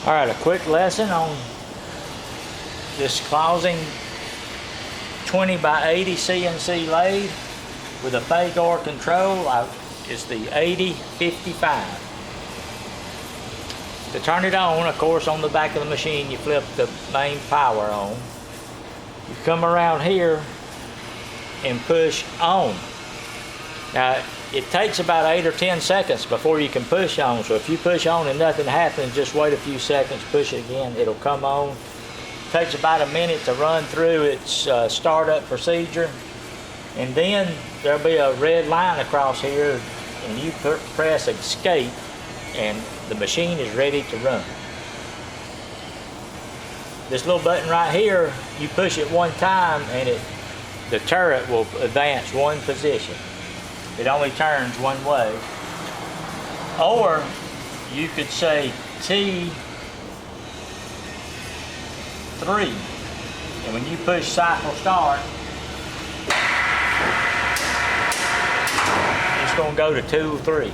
All right, a quick lesson on this Clausing 20 by 80 CNC lathe with a Fagor control. It's the 8055. To turn it on, of course, on the back of the machine, you flip the main power on. You come around here and push on. Now, it takes about 8 or 10 seconds before you can push on. So if you push on and nothing happens, just wait a few seconds, push it again, it'll come on. It takes about a minute to run through its startup procedure. And then there'll be a red line across here, and you press escape, and the machine is ready to run. This little button right here, you push it one time and the turret will advance one position. It only turns one way. Or you could say T3, and when you push cycle start, it's going to go to 2, 3.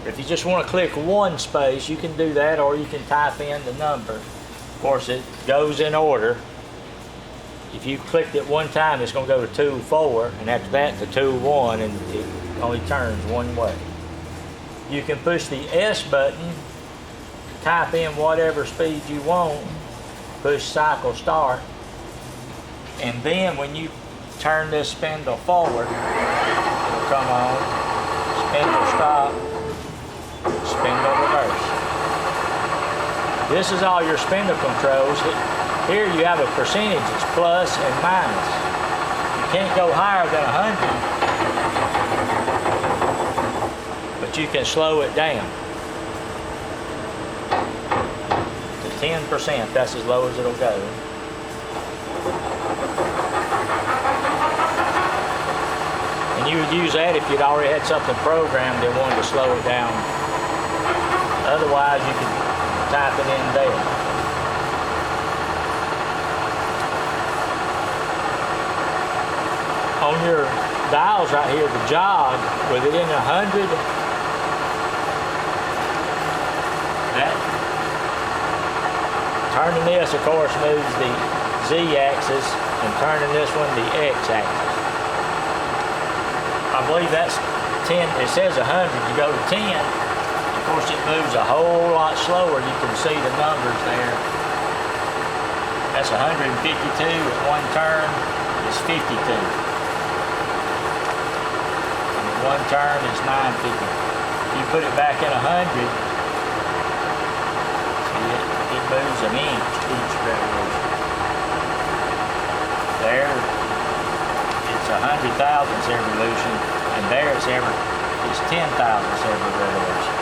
If you just want to click one space, you can do that, or you can type in the number. Of course, it goes in order. If you clicked it one time, it's going to go to 2, 4, and after that to 2, 1, and it only turns one way. You can push the S button, type in whatever speed you want, push cycle start, and then when you turn this spindle forward, it'll come on, spindle stop, spindle reverse. This is all your spindle controls. Here you have a percentage, it's plus and minus. You can't go higher than 100, but you can slow it down to 10%. That's as low as it'll go. And you would use that if you'd already had something programmed and wanted to slow it down. Otherwise, you can type it in there. On your dials right here, the jog, with it in 100, turning this, of course, moves the Z-axis, and turning this one the X-axis. I believe that's 10, it says 100, you go to 10, of course it moves a whole lot slower. You can see the numbers there. That's 152 at one turn, it's 52. One turn is 950. You put it back in 100, see it moves an inch each revolution. There, it's 100 thousandths every revolution, and there it's 10 thousandths every revolution.